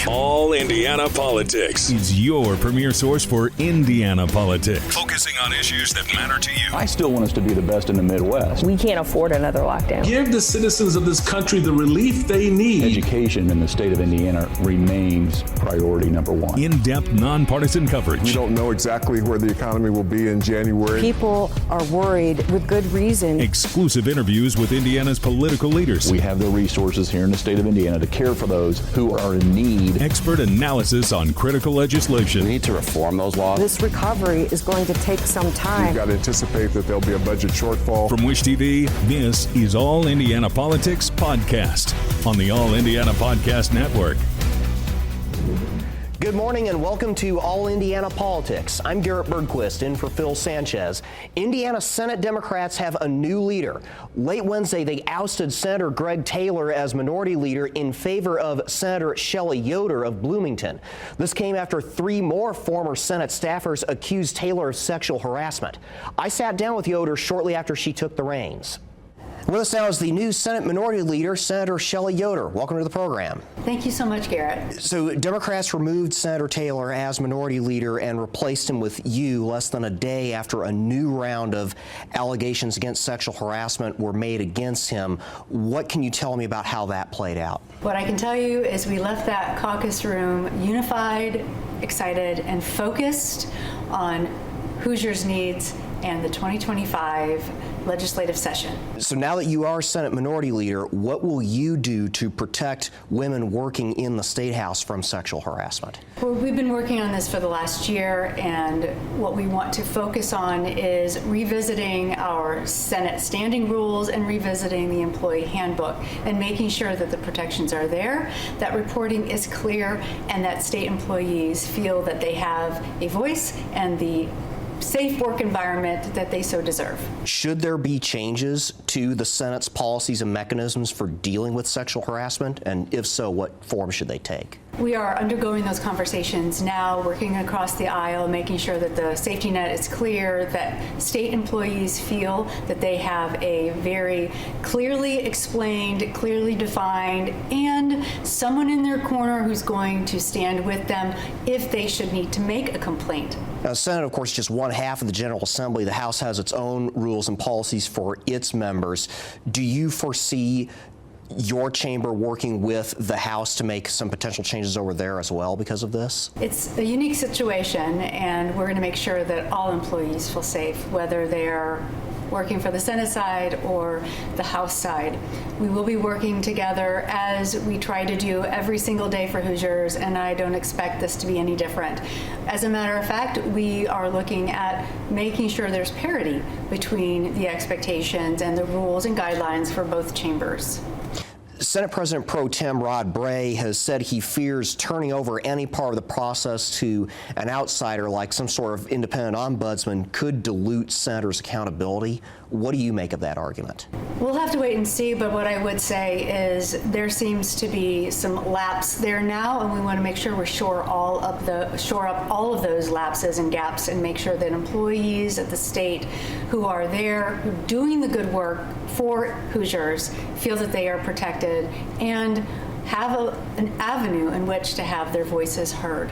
All Indiana Politics is your premier source for Indiana politics, focusing on issues that matter to you. I still want us to be the best in the Midwest. We can't afford another lockdown. Give the citizens of this country the relief they need. Education in the state of Indiana remains priority number one. In-depth, nonpartisan coverage. We don't know exactly where the economy will be in January. People are worried with good reason. Exclusive interviews with Indiana's political leaders. We have the resources here in the state of Indiana to care for those who are in need. Expert analysis on critical legislation. We need to reform those laws. This recovery is going to take some time. We've got to anticipate that there'll be a budget shortfall. From Wish TV, this is All Indiana Politics Podcast on the All Indiana Podcast Network. Good morning and welcome to All Indiana Politics. I'm Garrett Bergquist in for Phil Sanchez. Indiana Senate Democrats have a new leader. Late Wednesday, they ousted Senator Gregg Taylor as minority leader in favor of Senator Shelley Yoder of Bloomington. This came after 3 more former Senate staffers accused Taylor of sexual harassment. I sat down with Yoder shortly after she took the reins. With us now is the new Senate Minority Leader, Senator Shelley Yoder. Welcome to the program. Thank you so much, Garrett. So Democrats removed Senator Taylor as Minority Leader and replaced him with you less than a day after a new round of allegations against sexual harassment were made against him. What can you tell me about how that played out? What I can tell you is we left that caucus room unified, excited, and focused on Hoosiers' needs and the 2025 legislative session. So now that you are Senate Minority Leader, what will you do to protect women working in the State House from sexual harassment? Well, we've been working on this for the last year, and what we want to focus on is revisiting our Senate standing rules and revisiting the employee handbook and making sure that the protections are there, that reporting is clear, and that state employees feel that they have a voice and the safe work environment that they so deserve. Should there be changes to the Senate's policies and mechanisms for dealing with sexual harassment? And if so, what form should they take? We are undergoing those conversations now, working across the aisle, making sure that the safety net is clear, that state employees feel that they have a very clearly explained, clearly defined, and someone in their corner who's going to stand with them if they should need to make a complaint. Now, the Senate, of course, is just one half of the General Assembly. The House has its own rules and policies for its members. Do you foresee your chamber working with the House to make some potential changes over there as well because of this? It's a unique situation, and we're going to make sure that all employees feel safe, whether they're working for the Senate side or the House side. We will be working together as we try to do every single day for Hoosiers, and I don't expect this to be any different. As a matter of fact, we are looking at making sure there's parity between the expectations and the rules and guidelines for both chambers. Senate President Pro Tem Rod Bray has said he fears turning over any part of the process to an outsider like some sort of independent ombudsman could dilute senators' accountability. What do you make of that argument? We'll have to wait and see, but what I would say is there seems to be some lapse there now, and we want to make sure we shore up all of those lapses and gaps and make sure that employees at the state who are there doing the good work for Hoosiers feel that they are protected and have an avenue in which to have their voices heard.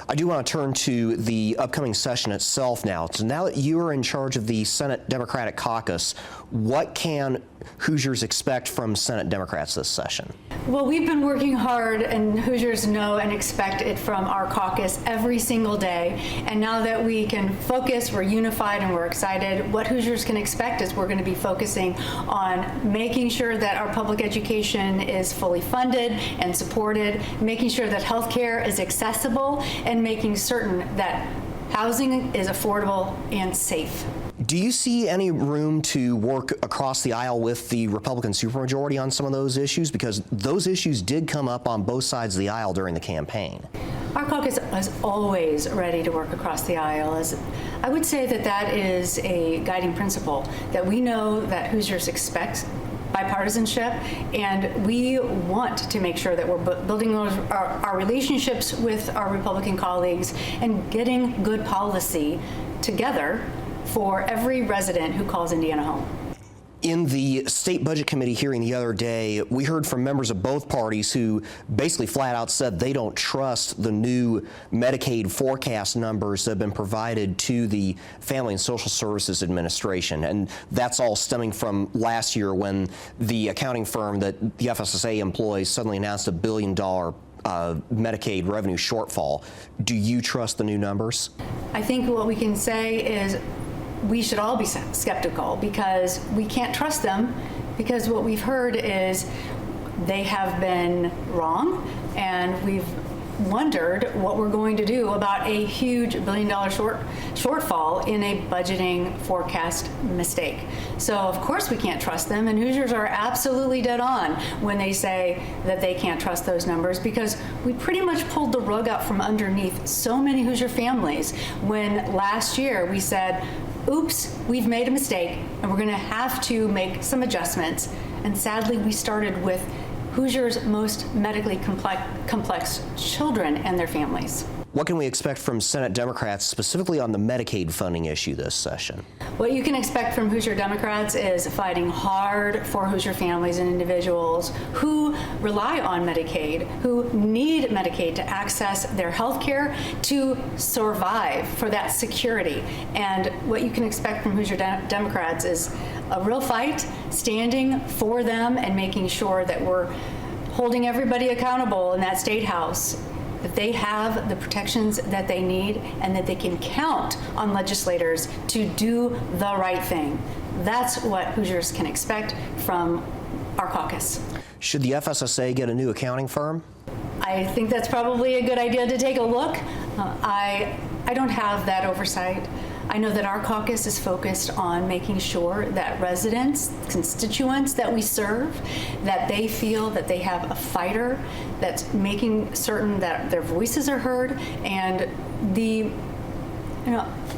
I do want to turn to the upcoming session itself now. So now that you are in charge of the Senate Democratic Caucus, what can Hoosiers expect from Senate Democrats this session? Well, we've been working hard, and Hoosiers know and expect it from our caucus every single day. And now that we can focus, we're unified and we're excited, what Hoosiers can expect is we're going to be focusing on making sure that our public education is fully funded and supported, making sure that health care is accessible, and making certain that housing is affordable and safe. Do you see any room to work across the aisle with the Republican supermajority on some of those issues? Because those issues did come up on both sides of the aisle during the campaign. Our caucus is always ready to work across the aisle. I would say that is a guiding principle, that we know that Hoosiers expect bipartisanship, and we want to make sure that we're building our relationships with our Republican colleagues and getting good policy together for every resident who calls Indiana home. In the state budget committee hearing the other day, we heard from members of both parties who basically flat out said they don't trust the new Medicaid forecast numbers that have been provided to the Family and Social Services Administration. And that's all stemming from last year when the accounting firm that the FSSA employs suddenly announced $1 billion Medicaid revenue shortfall. Do you trust the new numbers? I think what we can say is we should all be skeptical because we can't trust them, because what we've heard is they have been wrong, and we've wondered what we're going to do about a huge $1 billion shortfall in a budgeting forecast mistake. So of course we can't trust them, and Hoosiers are absolutely dead on when they say that they can't trust those numbers, because we pretty much pulled the rug out from underneath so many Hoosier families when last year we said, oops, we've made a mistake and we're going to have to make some adjustments. And sadly, we started with Hoosiers' most medically complex children and their families. What can we expect from Senate Democrats specifically on the Medicaid funding issue this session? What you can expect from Hoosier Democrats is fighting hard for Hoosier families and individuals who rely on Medicaid, who need Medicaid to access their health care, to survive, for that security. And what you can expect from Hoosier Democrats is a real fight, standing for them and making sure that we're holding everybody accountable in that state house, that they have the protections that they need and that they can count on legislators to do the right thing. That's what Hoosiers can expect from our caucus. Should the FSSA get a new accounting firm? I think that's probably a good idea to take a look. I don't have that oversight. I know that our caucus is focused on making sure that residents, constituents that we serve, that they feel that they have a fighter that's making certain that their voices are heard. And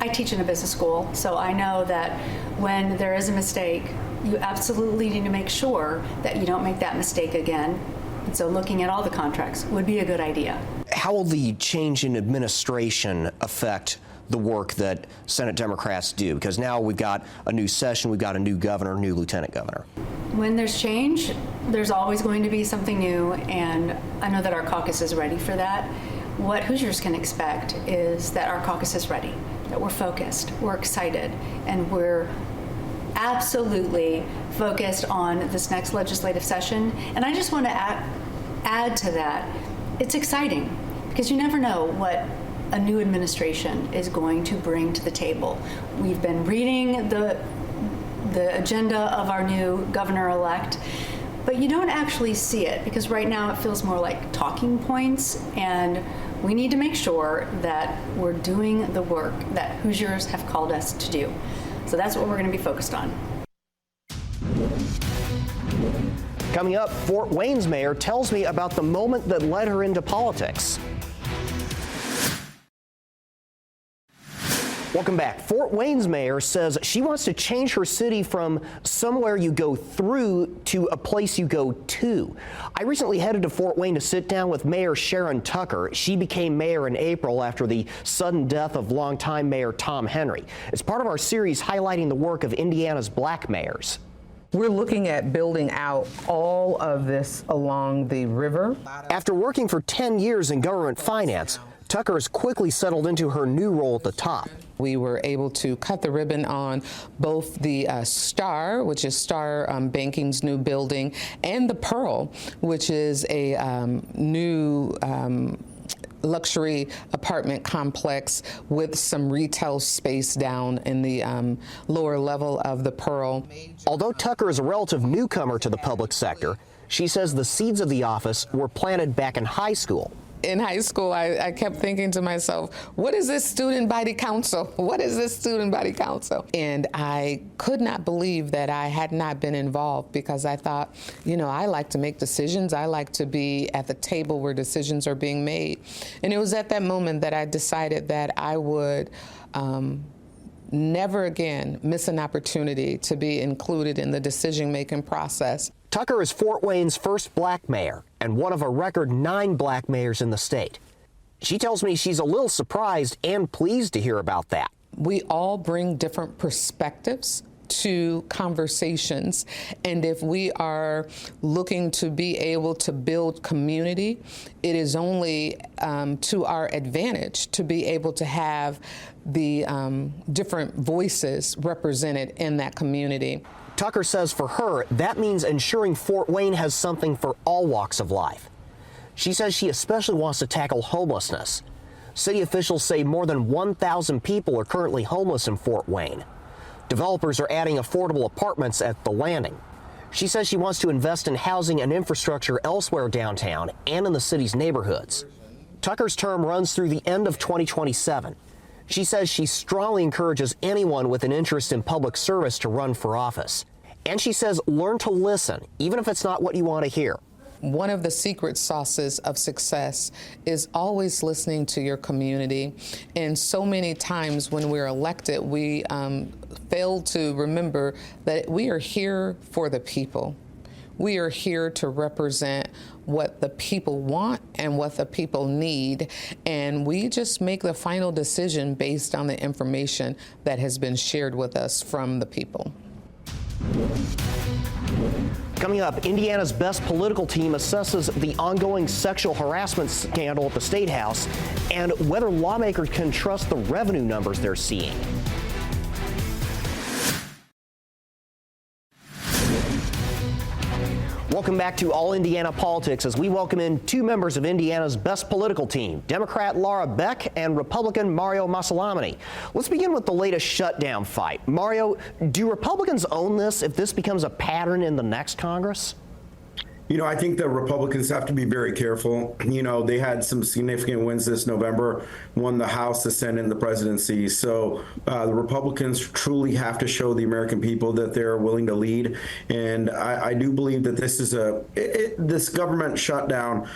I teach in a business school, so I know that when there is a mistake, you absolutely need to make sure that you don't make that mistake again. And so looking at all the contracts would be a good idea. How will the change in administration affect the work that Senate Democrats do? Because now we've got a new session, we've got a new governor, new lieutenant governor. When there's change, there's always going to be something new, and I know that our caucus is ready for that. What Hoosiers can expect is that our caucus is ready, that we're focused, we're excited, and we're absolutely focused on this next legislative session. And I just want to add to that, it's exciting because you never know what a new administration is going to bring to the table. We've been reading the agenda of our new governor-elect, but you don't actually see it because right now it feels more like talking points, and we need to make sure that we're doing the work that Hoosiers have called us to do. So that's what we're going to be focused on. Coming up, Fort Wayne's mayor tells me about the moment that led her into politics. Welcome back. Fort Wayne's mayor says she wants to change her city from somewhere you go through to a place you go to. I recently headed to Fort Wayne to sit down with Mayor Sharon Tucker. She became mayor in April after the sudden death of longtime Mayor Tom Henry. It's part of our series highlighting the work of Indiana's black mayors. We're looking at building out all of this along the river. After working for 10 years in government finance, Tucker has quickly settled into her new role at the top. We were able to cut the ribbon on both the Star, which is Star Banking's new building, and the Pearl, which is a new luxury apartment complex with some retail space down in the lower level of the Pearl. Although Tucker is a relative newcomer to the public sector, she says the seeds of the office were planted back in high school. In high school, I kept thinking to myself, what is this student body council? What is this student body council? And I could not believe that I had not been involved, because I thought, I like to make decisions. I like to be at the table where decisions are being made. And it was at that moment that I decided that I would never again miss an opportunity to be included in the decision-making process. Tucker is Fort Wayne's first black mayor and one of a record 9 black mayors in the state. She tells me she's a little surprised and pleased to hear about that. We all bring different perspectives to conversations. And if we are looking to be able to build community, it is only to our advantage to be able to have the different voices represented in that community. Tucker says for her, that means ensuring Fort Wayne has something for all walks of life. She says she especially wants to tackle homelessness. City officials say more than 1,000 people are currently homeless in Fort Wayne. Developers are adding affordable apartments at the Landing. She says she wants to invest in housing and infrastructure elsewhere downtown and in the city's neighborhoods. Tucker's term runs through the end of 2027. She says she strongly encourages anyone with an interest in public service to run for office. And she says learn to listen, even if it's not what you want to hear. One of the secret sauces of success is always listening to your community. And so many times when we're elected, we fail to remember that we are here for the people. We are here to represent what the people want and what the people need. And we just make the final decision based on the information that has been shared with us from the people. Coming up, Indiana's best political team assesses the ongoing sexual harassment scandal at the State House and whether lawmakers can trust the revenue numbers they're seeing. Welcome back to All Indiana Politics as we welcome in two members of Indiana's best political team, Democrat Laura Beck and Republican Mario Masalamany. Let's begin with the latest shutdown fight. Mario, do Republicans own this if this becomes a pattern in the next Congress? You know, I think the Republicans have to be very careful. You know, they had some significant wins this November, won the House, the Senate, and the presidency. So the Republicans truly have to show the American people that they're willing to lead. And I do believe that this is this government shutdown,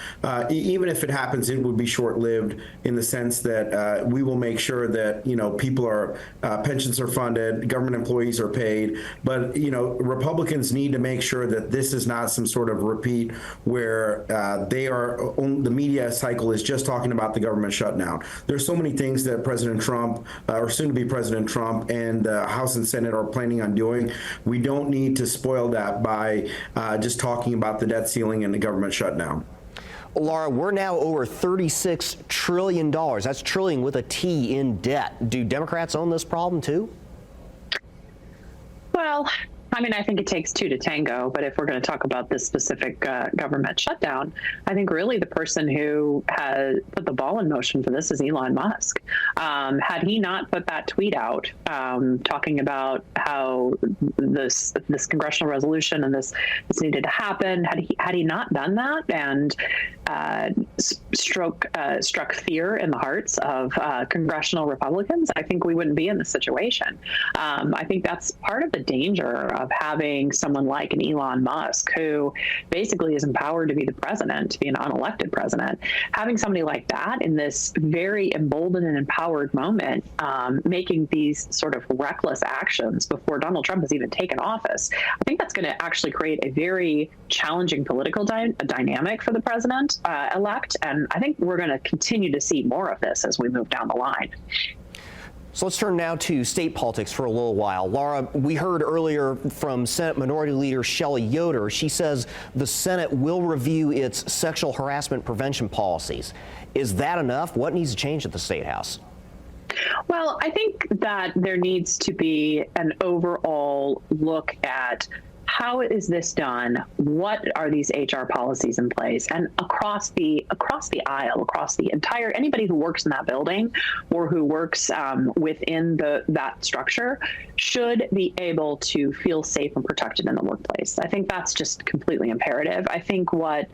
even if it happens, it would be short-lived in the sense that we will make sure that, you know, people are, pensions are funded, government employees are paid. But, you know, Republicans need to make sure that this is not some sort of repeat where the media cycle is just talking about the government shutdown. There's so many things that President Trump, or soon to be President Trump, and the House and Senate are planning on doing. We don't need to spoil that by just talking about the debt ceiling and the government shutdown. Laura, we're now over $36 trillion. That's trillion with a T in debt. Do Democrats own this problem too? Well, I mean, I think it takes two to tango, but if we're going to talk about this specific government shutdown, I think really the person who has put the ball in motion for this is Elon Musk. Had he not put that tweet out talking about how this congressional resolution and this needed to happen, had he not done that and struck fear in the hearts of congressional Republicans, I think we wouldn't be in this situation. I think that's part of the danger of having someone like an Elon Musk, who basically is empowered to be the president, to be an unelected president. Having somebody like that in this very emboldened and empowered moment, making these sort of reckless actions before Donald Trump has even taken office, I think that's going to actually create a very challenging political dynamic for the president elect. And I think we're going to continue to see more of this as we move down the line. So let's turn now to state politics for a little while. Laura, we heard earlier from Senate Minority Leader Shelley Yoder. She says the Senate will review its sexual harassment prevention policies. Is that enough? What needs to change at the State House? Well, I think that there needs to be an overall look at how is this done? What are these HR policies in place? And across the aisle, across the entire, anybody who works in that building or who works within that structure should be able to feel safe and protected in the workplace. I think that's just completely imperative. I think what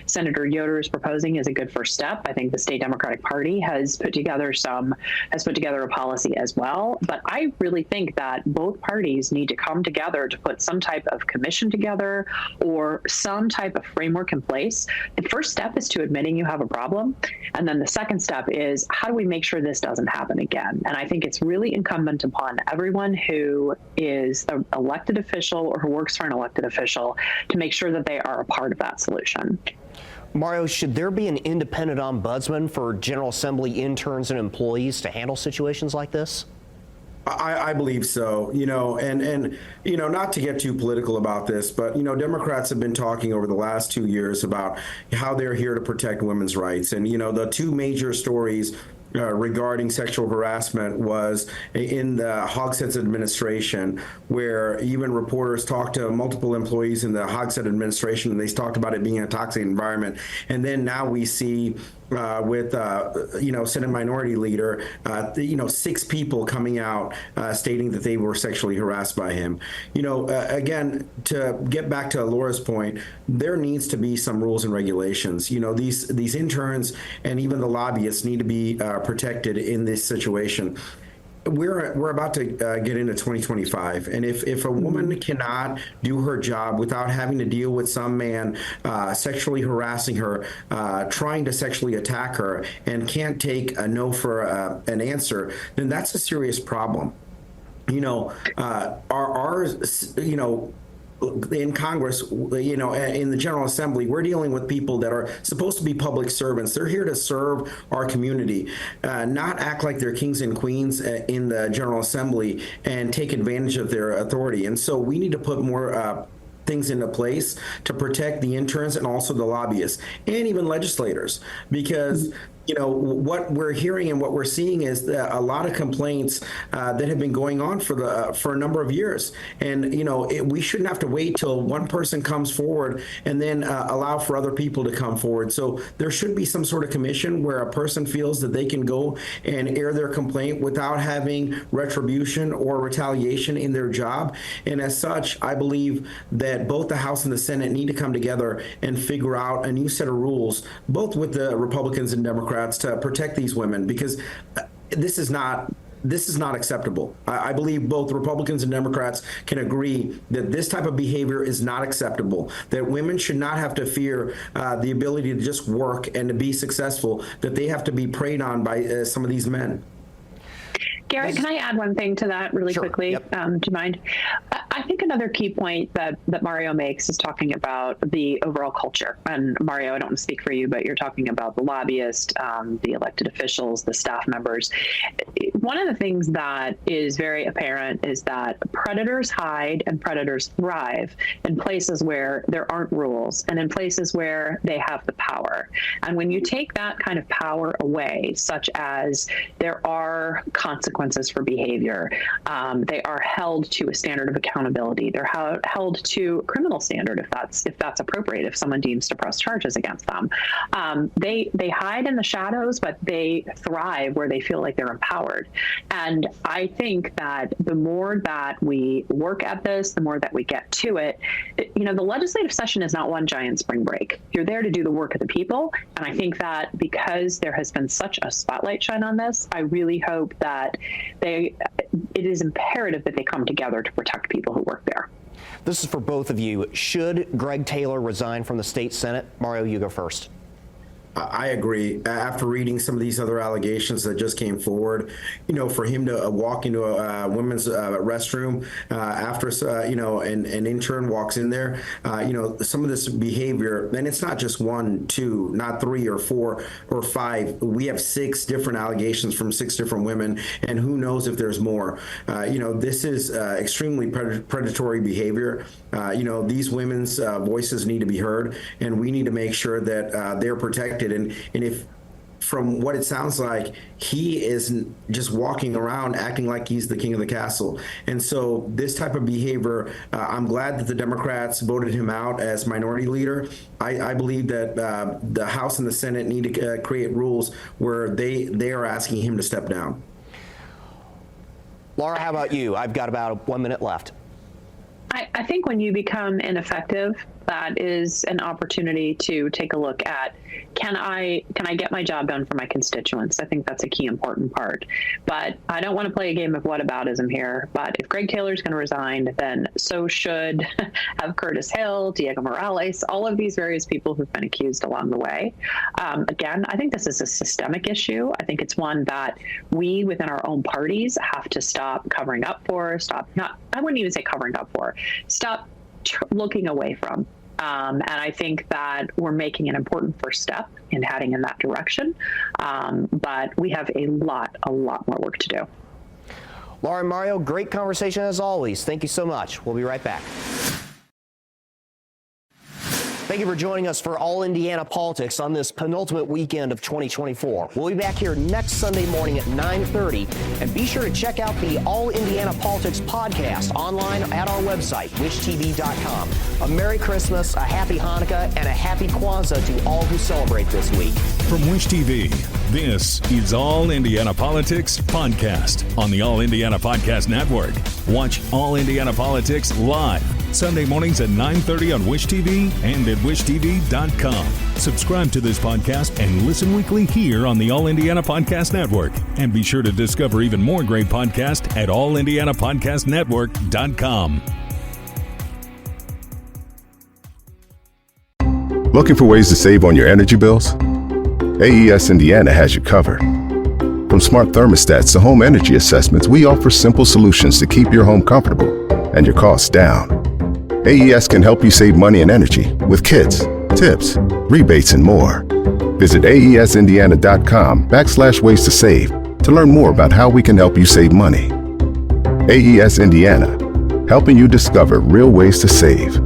Senator Yoder is proposing is a good first step. I think the State Democratic Party has put together a policy as well. But I really think that both parties need to come together to put some type of commission together or some type of framework in place. The first step is to admitting you have a problem. And then the second step is how do we make sure this doesn't happen again? And I think it's really incumbent upon everyone who is an elected official or who works for an elected official to make sure that they are a part of that solution. Mario, should there be an independent ombudsman for General Assembly interns and employees to handle situations like this? I believe so, and not to get too political about this, but, Democrats have been talking over the last 2 years about how they're here to protect women's rights. And, the two major stories regarding sexual harassment was in the Hogshead administration, where even reporters talked to multiple employees in the Hogshead administration, and they talked about it being a toxic environment. And then now we see with Senate Minority Leader, 6 people coming out stating that they were sexually harassed by him. Again, to get back to Laura's point, there needs to be some rules and regulations. These interns and even the lobbyists need to be protected in this situation. We're about to get into 2025, and if a woman cannot do her job without having to deal with some man sexually harassing her, trying to sexually attack her, and can't take a no for an answer, then that's a serious problem. In Congress, in the General Assembly, we're dealing with people that are supposed to be public servants. They're here to serve our community, not act like they're kings and queens in the General Assembly and take advantage of their authority. And so we need to put more things into place to protect the interns and also the lobbyists and even legislators, because what we're hearing and what we're seeing is that a lot of complaints that have been going on for a number of years. And, we shouldn't have to wait till one person comes forward and then allow for other people to come forward. So there should be some sort of commission where a person feels that they can go and air their complaint without having retribution or retaliation in their job. And as such, I believe that both the House and the Senate need to come together and figure out a new set of rules, both with the Republicans and Democrats, to protect these women, because this is not acceptable. I believe both Republicans and Democrats can agree that this type of behavior is not acceptable, that women should not have to fear the ability to just work and to be successful, that they have to be preyed on by some of these men. Garrett, can I add one thing to that really quickly? Yep. Do you mind? I think another key point that Mario makes is talking about the overall culture. And Mario, I don't want to speak for you, but you're talking about the lobbyists, the elected officials, the staff members. One of the things that is very apparent is that predators hide and predators thrive in places where there aren't rules and in places where they have the power. And when you take that kind of power away, such as there are consequences for behavior, they are held to a standard of accountability. They're held to a criminal standard if that's appropriate, if someone deems to press charges against them. They hide in the shadows, but they thrive where they feel like they're empowered. And I think that the more that we work at this, the more that we get to it, the legislative session is not one giant spring break. You're there to do the work of the people. And I think that because there has been such a spotlight shine on this, I really hope that it is imperative that they come together to protect people who work there. This is for both of you. Should Gregg Taylor resign from the state Senate? Mario, you go first. I agree. After reading some of these other allegations that just came forward, for him to walk into a women's restroom after, an intern walks in there, some of this behavior, and it's not just 1, 2, not 3 or 4 or 5. We have 6 different allegations from 6 different women, and who knows if there's more. This is extremely predatory behavior. These women's voices need to be heard, and we need to make sure that they're protected. And if, from what it sounds like, he is just walking around acting like he's the king of the castle. And so this type of behavior, I'm glad that the Democrats voted him out as minority leader. I believe that the House and the Senate need to create rules where they are asking him to step down. Laura, how about you? I've got about 1 minute left. I think when you become ineffective, that is an opportunity to take a look at, can I get my job done for my constituents? I think that's a key important part. But I don't want to play a game of whataboutism here. But if Gregg Taylor's going to resign, then so should have Curtis Hill, Diego Morales, all of these various people who've been accused along the way. Again, I think this is a systemic issue. I think it's one that we within our own parties have to stop covering up for, I wouldn't even say covering up for, stop looking away from. And I think that we're making an important first step in heading in that direction. But we have a lot more work to do. Laura and Mario, great conversation as always. Thank you so much. We'll be right back. Thank you for joining us for All Indiana Politics on this penultimate weekend of 2024. We'll be back here next Sunday morning at 9:30. And be sure to check out the All Indiana Politics podcast online at our website, wishtv.com. A Merry Christmas, a Happy Hanukkah, and a Happy Kwanzaa to all who celebrate this week. From Wish TV, this is All Indiana Politics Podcast on the All Indiana Podcast Network. Watch All Indiana Politics live Sunday mornings at 9:30 on Wish TV and at wishtv.com. Subscribe to this podcast and listen weekly here on the All Indiana Podcast Network. And be sure to discover even more great podcasts at allindianapodcastnetwork.com. Looking for ways to save on your energy bills? AES Indiana has you covered. From smart thermostats to home energy assessments, we offer simple solutions to keep your home comfortable and your costs down. AES can help you save money and energy with kits, tips, rebates, and more. Visit aesindiana.com/ways to save to learn more about how we can help you save money. AES Indiana, helping you discover real ways to save.